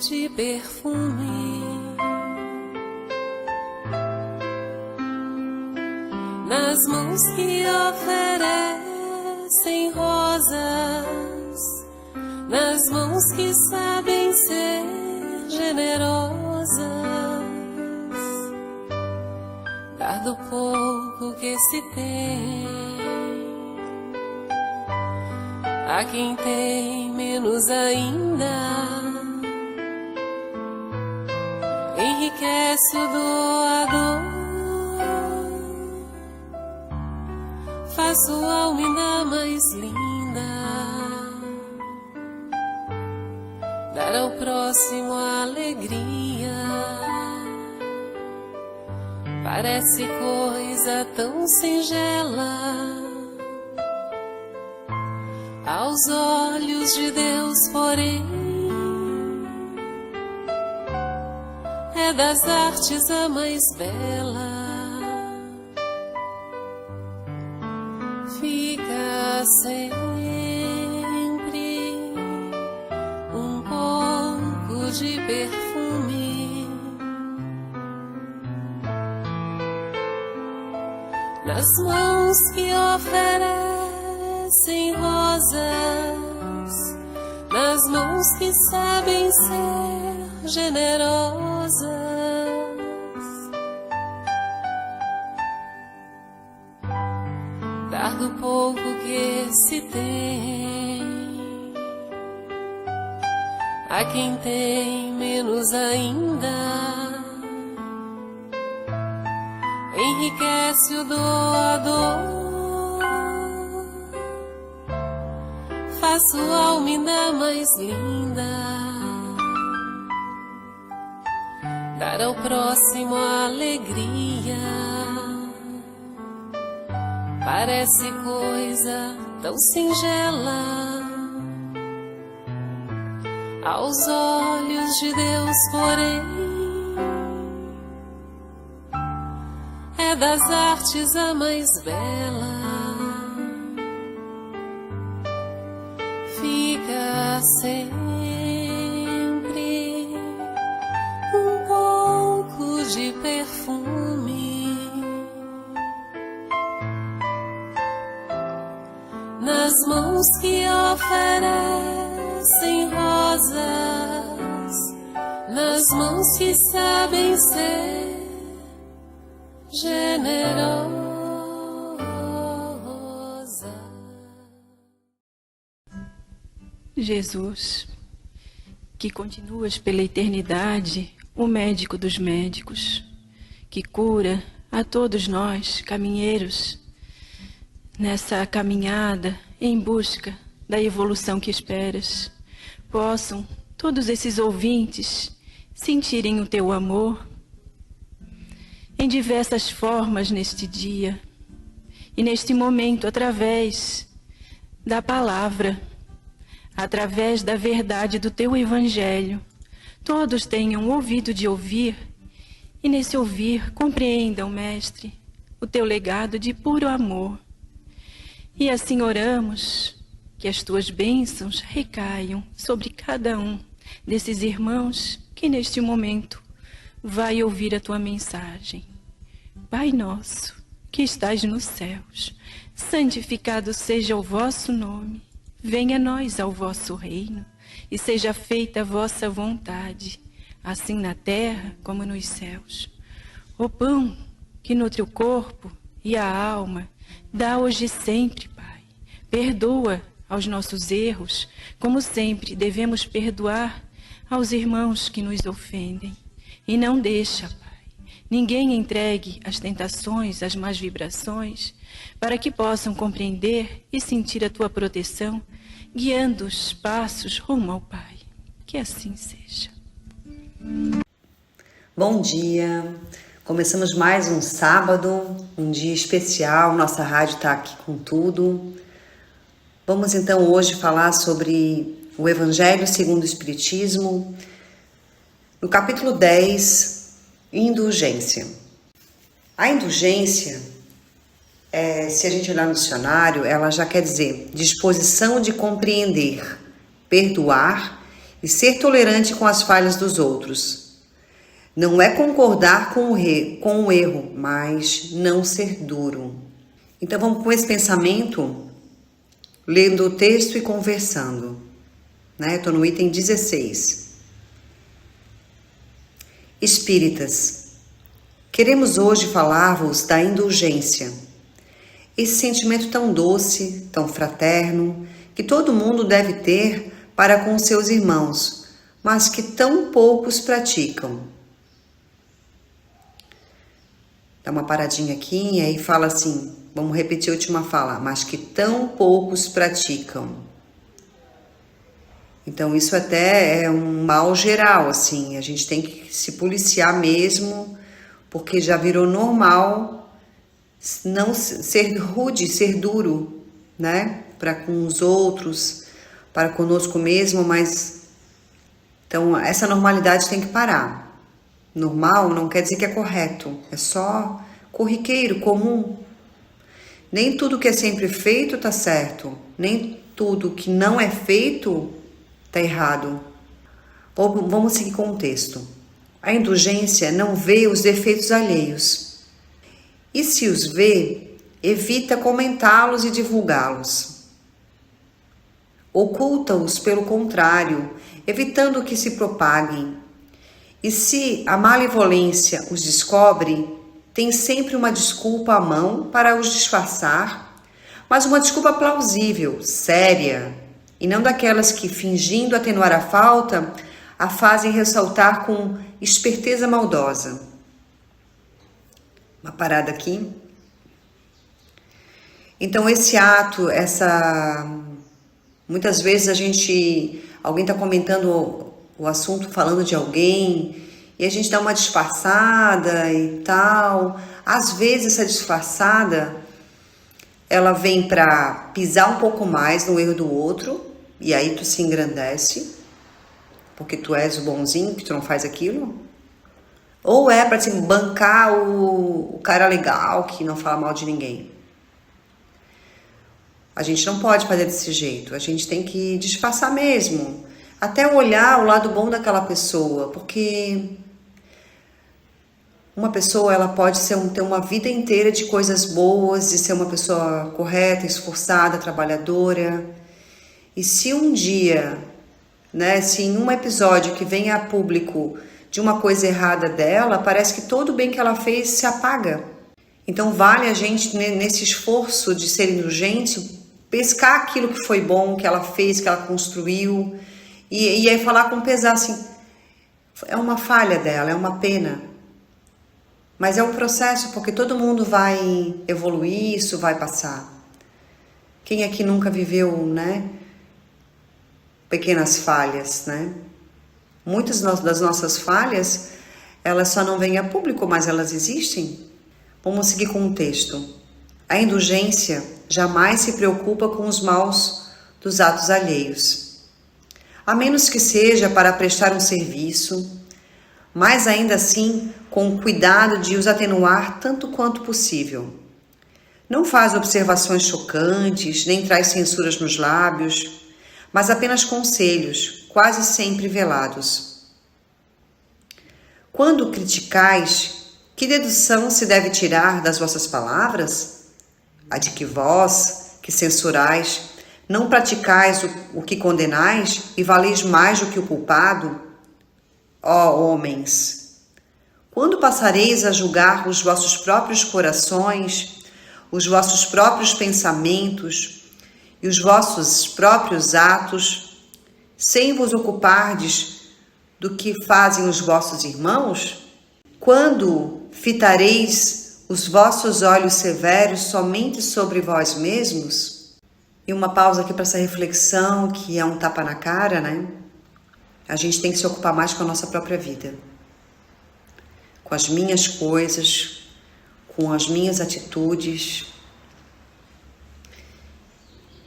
de perfume nas mãos que oferecem rosas, nas mãos que sabem ser generosas, dar do pouco que se tem a quem tem menos ainda, enriquece o doador, faz sua alma ainda mais linda, dar ao próximo a alegria, parece coisa tão singela aos olhos de Deus, porém é das artes a mais bela. Fica sempre um pouco de perfume nas mãos que oferecem rosas, nas mãos que sabem ser generosas, dar do pouco que se tem a quem tem menos ainda, enriquece o doador, faz sua alma ainda mais linda, dar ao próximo a alegria, parece coisa tão singela aos olhos de Deus, porém é das artes a mais bela. Fica sempre um pouco de perfume nas mãos que oferecem rosas, nas mãos que sabem ser generosas. Jesus, que continuas pela eternidade, o médico dos médicos, que cura a todos nós, caminheiros, nessa caminhada em busca da evolução que esperas, possam todos esses ouvintes sentirem o teu amor em diversas formas neste dia e neste momento, através da palavra, através da verdade do teu evangelho, todos tenham ouvido de ouvir e nesse ouvir compreendam, Mestre, o teu legado de puro amor. E assim oramos que as tuas bênçãos recaiam sobre cada um desses irmãos que neste momento vai ouvir a tua mensagem. Pai nosso, que estás nos céus, santificado seja o vosso nome. Venha a nós ao vosso reino, e seja feita a vossa vontade, assim na terra como nos céus. O pão que nutre o corpo e a alma, dá hoje e sempre, Pai. Perdoa aos nossos erros, como sempre devemos perdoar aos irmãos que nos ofendem. E não deixa, Pai, ninguém entregue as tentações, as más vibrações, para que possam compreender e sentir a tua proteção, guiando os passos rumo ao Pai. Que assim seja. Bom dia. Começamos mais um sábado, um dia especial. Nossa rádio está aqui com tudo. Vamos então hoje falar sobre o Evangelho segundo o Espiritismo, no capítulo 10, indulgência. A indulgência, se a gente olhar no dicionário, ela já quer dizer disposição de compreender, perdoar e ser tolerante com as falhas dos outros. Não é concordar com o erro, mas não ser duro. Então vamos com esse pensamento, lendo o texto e conversando. Estou no item 16. Espíritas, queremos hoje falar-vos da indulgência. Esse sentimento tão doce, tão fraterno, que todo mundo deve ter para com seus irmãos, mas que tão poucos praticam. Dá uma paradinha aqui e aí fala assim, vamos repetir a última fala, mas que tão poucos praticam. Então isso até é um mal geral, assim, a gente tem que se policiar mesmo, porque já virou normal não ser rude, ser duro, para com os outros, para conosco mesmo, mas então essa normalidade tem que parar. Normal não quer dizer que é correto, é só corriqueiro, comum. Nem tudo que é sempre feito está certo, nem tudo que não é feito está errado. Vamos seguir com o texto. A indulgência não vê os defeitos alheios. E se os vê, evita comentá-los e divulgá-los. Oculta-os, pelo contrário, evitando que se propaguem. E se a malevolência os descobre, tem sempre uma desculpa à mão para os disfarçar, mas uma desculpa plausível, séria, e não daquelas que, fingindo atenuar a falta, a fazem ressaltar com esperteza maldosa. Uma parada aqui. Então esse ato, muitas vezes alguém está comentando o assunto, falando de alguém, e a gente dá uma disfarçada e tal. Às vezes essa disfarçada, ela vem para pisar um pouco mais no erro do outro, e aí tu se engrandece, porque tu és o bonzinho, que tu não faz aquilo. Ou é para te bancar o cara legal, que não fala mal de ninguém. A gente não pode fazer desse jeito, a gente tem que disfarçar mesmo, até olhar o lado bom daquela pessoa, porque uma pessoa ela pode ter uma vida inteira de coisas boas, de ser uma pessoa correta, esforçada, trabalhadora, e se um dia, se em um episódio que vem a público de uma coisa errada dela, parece que todo o bem que ela fez se apaga. Então vale a gente, nesse esforço de ser indulgente, pescar aquilo que foi bom, que ela fez, que ela construiu, e aí falar com pesar assim, é uma falha dela, é uma pena. Mas é um processo, porque todo mundo vai evoluir, isso vai passar. Quem aqui nunca viveu, pequenas falhas, Muitas das nossas falhas, elas só não vêm a público, mas elas existem. Vamos seguir com o texto. A indulgência jamais se preocupa com os maus dos atos alheios, a menos que seja para prestar um serviço, mas ainda assim com o cuidado de os atenuar tanto quanto possível. Não faz observações chocantes, nem traz censuras nos lábios, mas apenas conselhos, quase sempre velados. Quando criticais, que dedução se deve tirar das vossas palavras? A de que vós, que censurais, não praticais o que condenais e valeis mais do que o culpado? Ó homens, quando passareis a julgar os vossos próprios corações, os vossos próprios pensamentos e os vossos próprios atos, sem vos ocupardes do que fazem os vossos irmãos? Quando fitareis os vossos olhos severos somente sobre vós mesmos? E uma pausa aqui para essa reflexão, que é um tapa na cara, A gente tem que se ocupar mais com a nossa própria vida, com as minhas coisas, com as minhas atitudes.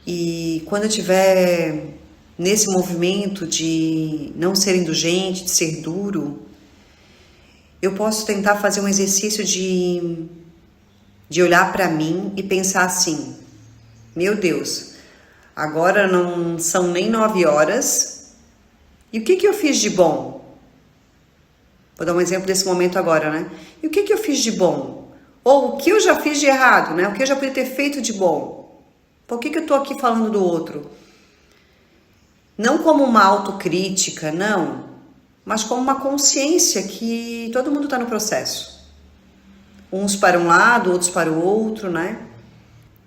E quando eu estiver nesse movimento de não ser indulgente, de ser duro, eu posso tentar fazer um exercício de olhar para mim e pensar assim, meu Deus, agora não são nem 9 horas E o que eu fiz de bom? Vou dar um exemplo desse momento agora, né? E o que eu fiz de bom? Ou o que eu já fiz de errado, né? O que eu já podia ter feito de bom? Por que eu tô aqui falando do outro? Não como uma autocrítica, não, mas como uma consciência que todo mundo está no processo. Uns para um lado, outros para o outro, né?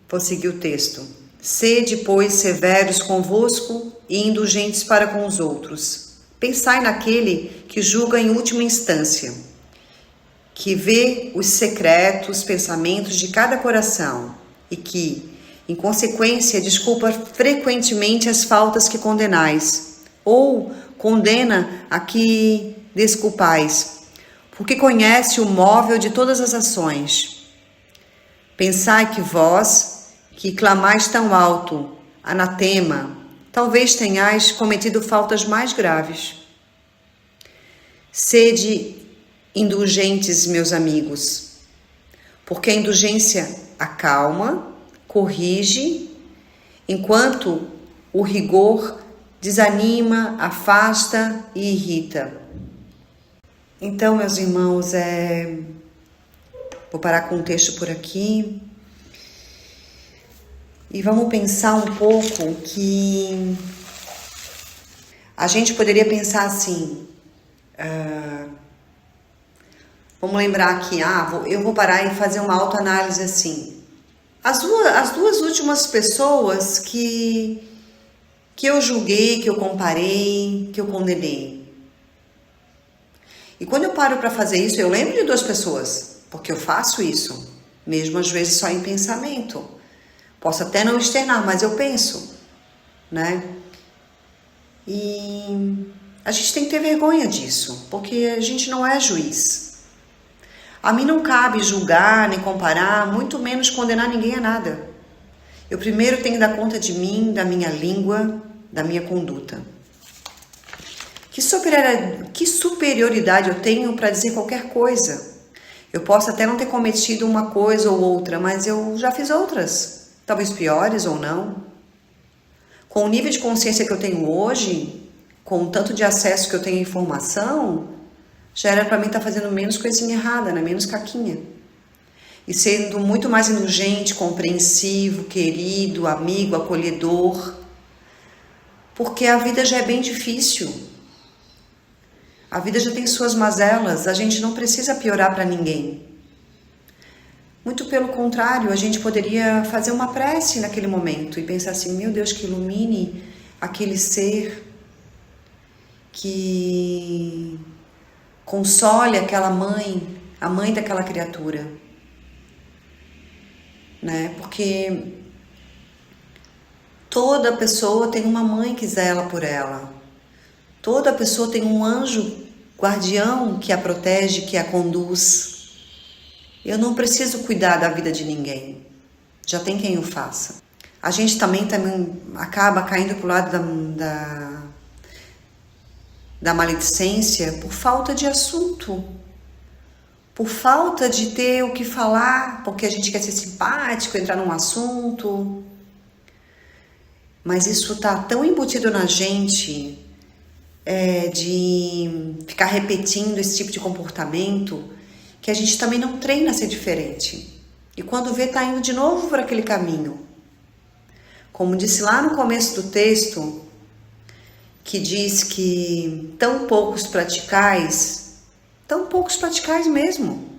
Vou seguir o texto. Sede, pois, severos convosco e indulgentes para com os outros. Pensai naquele que julga em última instância, que vê os secretos pensamentos de cada coração e que, em consequência, desculpa frequentemente as faltas que condenais, ou condena a que desculpais, porque conhece o móvel de todas as ações. Pensai que vós, que clamais tão alto, anatema, talvez tenhais cometido faltas mais graves. Sede indulgentes, meus amigos, porque a indulgência acalma, corrige, enquanto o rigor desanima, afasta e irrita. Então, meus irmãos, vou parar com o texto por aqui e vamos pensar um pouco que a gente poderia pensar assim, vamos lembrar aqui, eu vou parar e fazer uma autoanálise assim. As duas últimas pessoas que eu julguei, que eu comparei, que eu condenei. E quando eu paro para fazer isso, eu lembro de duas pessoas, porque eu faço isso, mesmo às vezes só em pensamento. Posso até não externar, mas eu penso, né? E a gente tem que ter vergonha disso, porque a gente não é juiz. A mim não cabe julgar, nem comparar, muito menos condenar ninguém a nada. Eu primeiro tenho que dar conta de mim, da minha língua, da minha conduta. Que superioridade eu tenho para dizer qualquer coisa? Eu posso até não ter cometido uma coisa ou outra, mas eu já fiz outras, talvez piores ou não. Com o nível de consciência que eu tenho hoje, com o tanto de acesso que eu tenho à informação, já era para mim estar fazendo menos coisinha errada, né? Menos caquinha. E sendo muito mais indulgente, compreensivo, querido, amigo, acolhedor. Porque a vida já é bem difícil. A vida já tem suas mazelas, a gente não precisa piorar para ninguém. Muito pelo contrário, a gente poderia fazer uma prece naquele momento e pensar assim, meu Deus, que ilumine aquele ser, que console aquela mãe, a mãe daquela criatura, né? Porque toda pessoa tem uma mãe que zela por ela. Toda pessoa tem um anjo guardião que a protege, que a conduz. Eu não preciso cuidar da vida de ninguém. Já tem quem o faça. A gente também acaba caindo pro lado da maledicência por falta de assunto. Por falta de ter o que falar, porque a gente quer ser simpático, entrar num assunto. Mas isso tá tão embutido na gente, de ficar repetindo esse tipo de comportamento, que a gente também não treina a ser diferente. E quando vê, tá indo de novo por aquele caminho. Como disse lá no começo do texto, que diz que tão poucos praticais mesmo.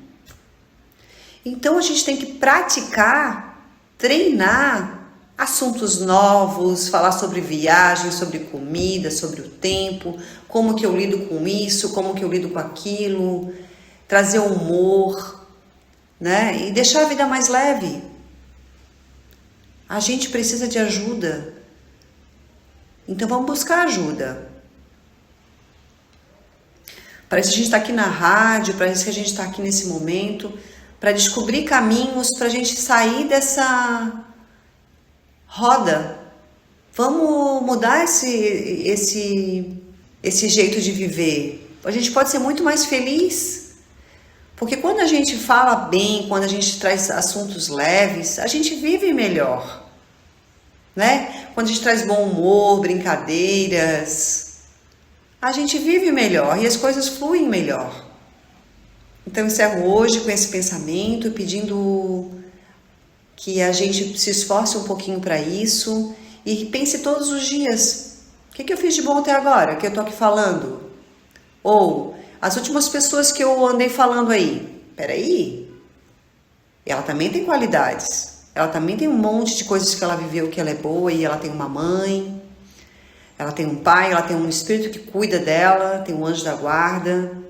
Então a gente tem que praticar, treinar assuntos novos, falar sobre viagem, sobre comida, sobre o tempo, como que eu lido com isso, como que eu lido com aquilo, trazer humor, né? E deixar a vida mais leve. A gente precisa de ajuda. Então vamos buscar ajuda. Parece que a gente está aqui na rádio, parece que a gente está aqui nesse momento para descobrir caminhos para a gente sair dessa roda. Vamos mudar esse jeito de viver. A gente pode ser muito mais feliz. Porque quando a gente fala bem, quando a gente traz assuntos leves, a gente vive melhor, né? Quando a gente traz bom humor, brincadeiras, a gente vive melhor e as coisas fluem melhor. Então, encerro hoje com esse pensamento, pedindo que a gente se esforce um pouquinho para isso e pense todos os dias: o que eu fiz de bom até agora, que eu tô aqui falando? Ou as últimas pessoas que eu andei falando aí, peraí, ela também tem qualidades, ela também tem um monte de coisas que ela viveu que ela é boa, e ela tem uma mãe, ela tem um pai, ela tem um espírito que cuida dela, tem um anjo da guarda.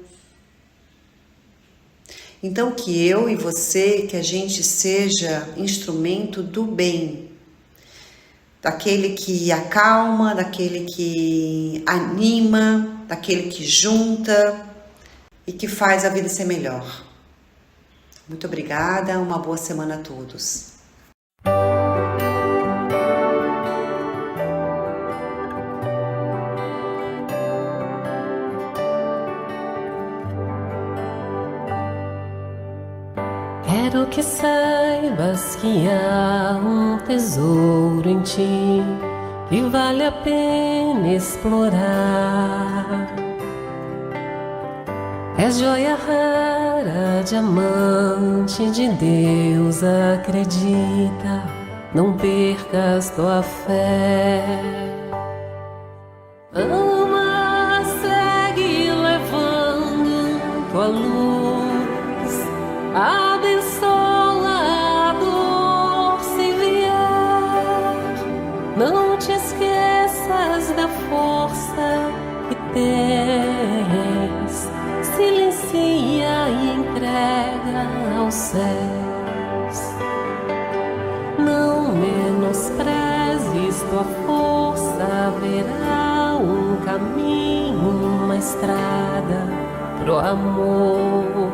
Então, que eu e você, que a gente seja instrumento do bem, daquele que acalma, daquele que anima, daquele que junta e que faz a vida ser melhor. Muito obrigada, uma boa semana a todos. Quero que saibas que há um tesouro em ti que vale a pena explorar. É joia rara, diamante de Deus, acredita, não percas tua fé. Ama, segue levando tua luz, abençoa a dor se vier. Não te esqueças da força que tens, silencia e entrega aos céus. Não menosprezes tua força, haverá um caminho, uma estrada pro amor.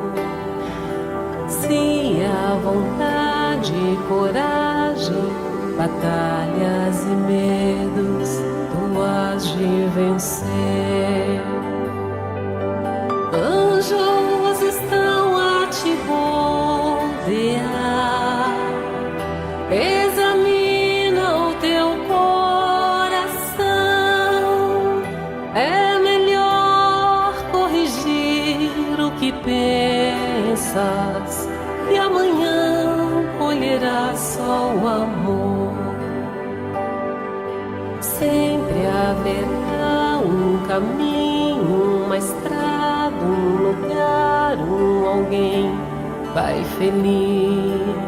Se há vontade, coragem, batalhas e medos, tu has de vencer. Anjos estão a te rodear, examina o teu coração. É melhor corrigir o que pensas, e amanhã colherás só o amor. Sempre haverá um caminho, uma estrada, um lugar, alguém vai feliz.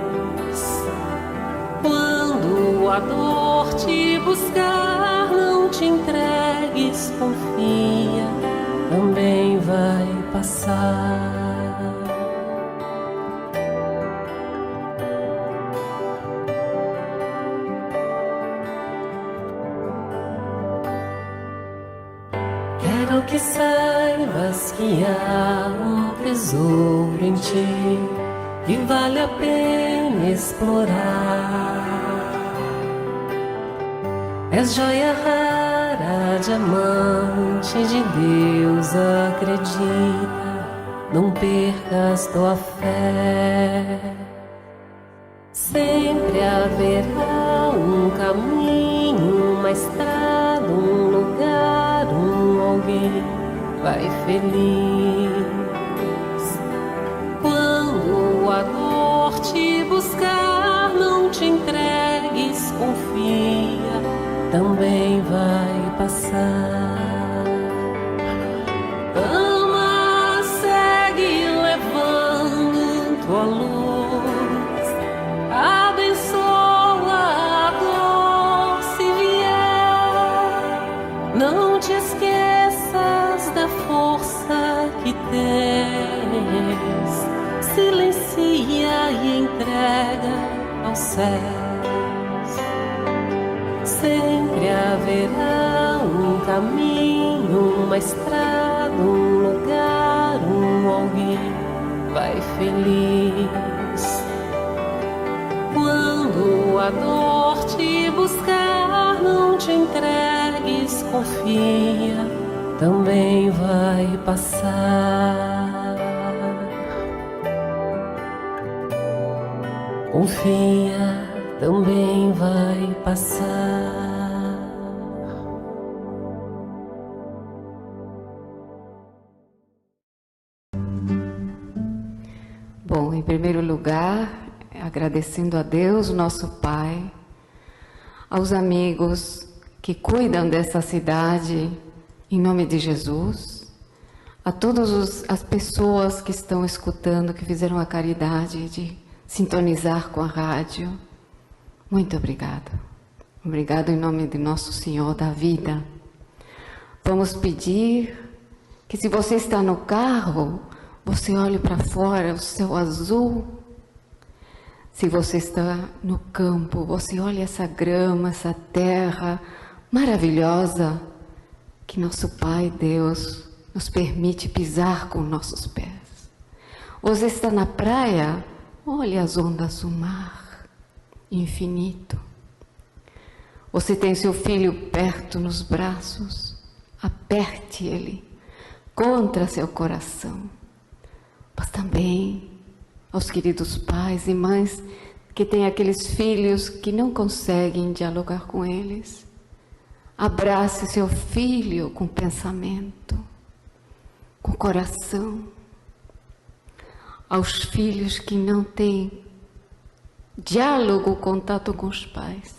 Quando a dor te buscar, não te entregues, confia, também vai passar. Quero que saibas que há um tesouro em ti que vale a pena explorar. És joia rara, diamante de Deus, acredita, não percas tua fé. Sempre haverá um caminho, uma estrada, um lugar, alguém vai feliz. Quando a dor te buscar, não te entregues, confia, também vai passar. Ama, segue levando tua luz, abençoa a dor se vier. Não te esqueças da força que tens, silencia e entrega aos céus. Sempre haverá um caminho, uma estrada, um lugar, alguém vai feliz. Quando a dor te buscar, não te entregues, confia, também vai passar. Confia, também vai passar. em primeiro lugar, agradecendo a Deus, nosso Pai, aos amigos que cuidam dessa cidade, em nome de Jesus, a todas as pessoas que estão escutando, que fizeram a caridade de sintonizar com a rádio. Muito obrigado. Obrigado em nome de nosso Senhor da vida. Vamos pedir que, se você está no carro, você olhe para fora, o céu azul. Se você está no campo, você olhe essa grama, essa terra maravilhosa que nosso Pai Deus nos permite pisar com nossos pés. Você está na praia, olhe as ondas do mar infinito. Você tem seu filho perto nos braços, aperte ele contra seu coração. Mas também aos queridos pais e mães que têm aqueles filhos que não conseguem dialogar com eles. Abrace seu filho com pensamento, com coração. Aos filhos que não têm diálogo, contato com os pais,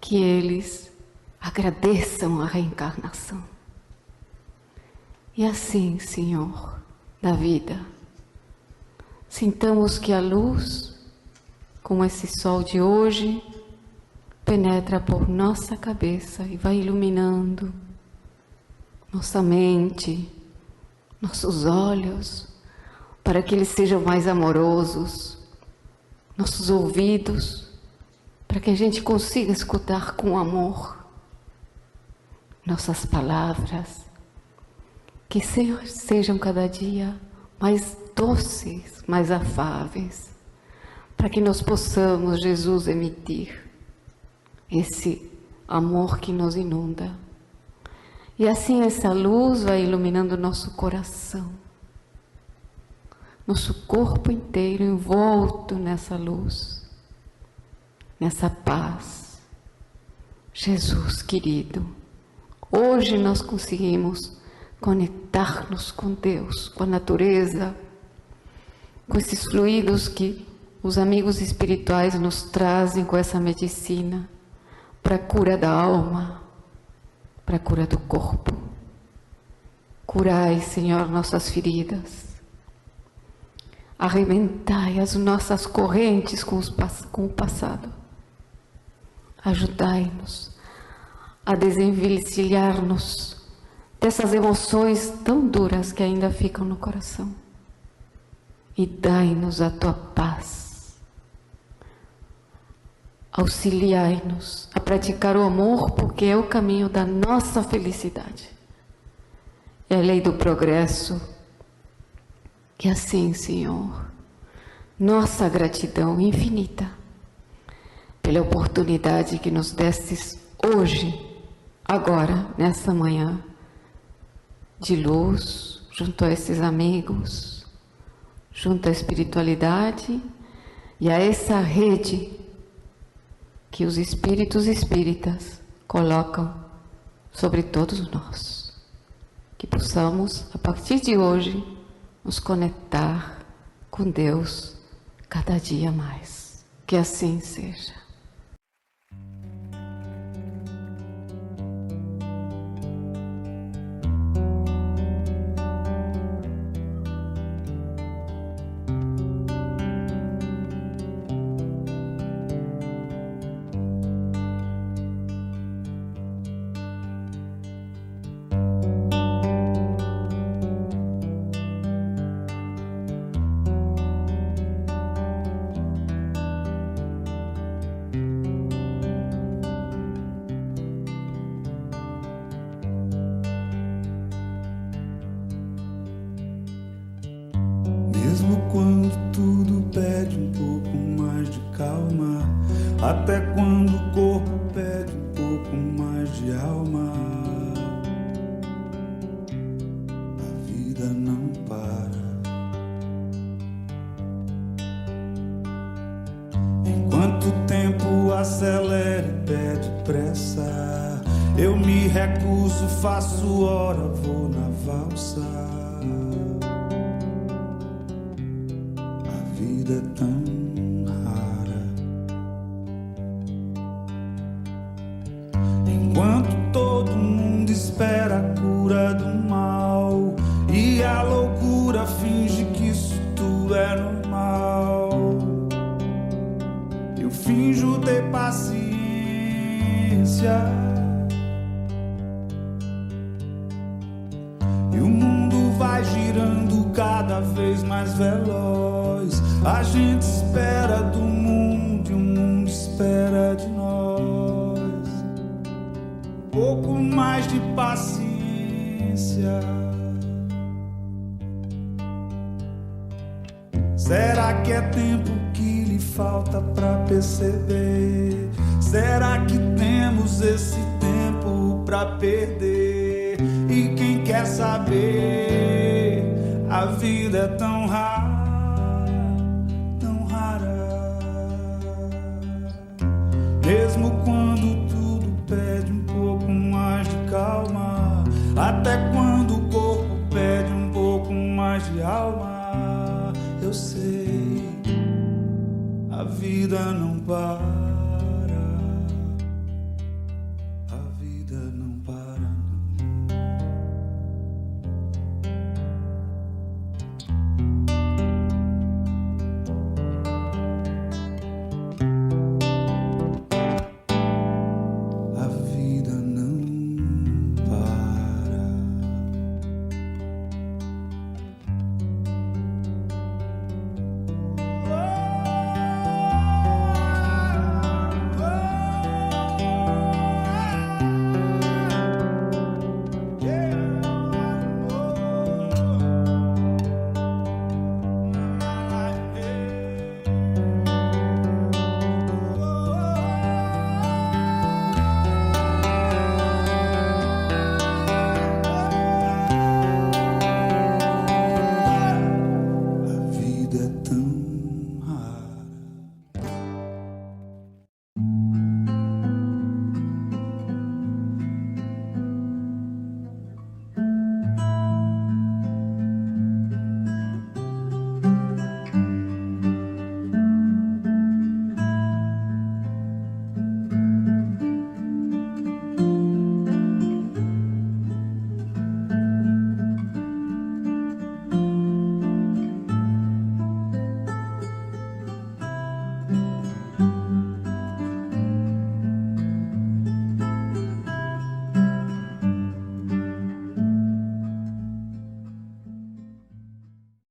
que eles agradeçam a reencarnação. E assim, Senhor da vida, sintamos que a luz, como esse sol de hoje, penetra por nossa cabeça e vai iluminando nossa mente, nossos olhos, para que eles sejam mais amorosos, nossos ouvidos, para que a gente consiga escutar com amor nossas palavras, que sejam cada dia mais doces, mais afáveis, para que nós possamos, Jesus, emitir esse amor que nos inunda. E assim essa luz vai iluminando nosso coração, nosso corpo inteiro envolto nessa luz, nessa paz. Jesus querido, hoje nós conseguimos conectar-nos com Deus, com a natureza, com esses fluidos que os amigos espirituais nos trazem com essa medicina para a cura da alma, para a cura do corpo. Curai, Senhor, nossas feridas. Arrebentai as nossas correntes com o passado. Ajudai-nos a desenvencilhar-nos dessas emoções tão duras que ainda ficam no coração. E dai-nos a tua paz. Auxiliai-nos a praticar o amor, porque é o caminho da nossa felicidade. É a lei do progresso. E assim, Senhor, nossa gratidão infinita pela oportunidade que nos destes hoje, agora, nessa manhã, de luz, junto a esses amigos, junto à espiritualidade e a essa rede que os espíritos espíritas colocam sobre todos nós. Que possamos, a partir de hoje, nos conectar com Deus cada dia mais. Que assim seja. Mesmo quando tudo pede um pouco mais de calma, até quando o corpo pede um pouco mais de alma, a vida não para. Enquanto o tempo acelera e pede pressa, eu me recuso, faço hora, vou na valsa. vida é tão rara. Enquanto todo mundo espera a cura do mal e a loucura finge que isso tudo é normal, eu finjo ter paciência. E o mundo vai girando cada vez mais veloz. A gente espera do mundo e o mundo espera de nós. Pouco mais de paciência. Será que é tempo que lhe falta pra perceber? Será que temos esse tempo pra perder? E quem quer saber? A vida é tão rara, tão rara. Mesmo quando tudo pede um pouco mais de calma, até quando o corpo pede um pouco mais de alma, eu sei, a vida não para.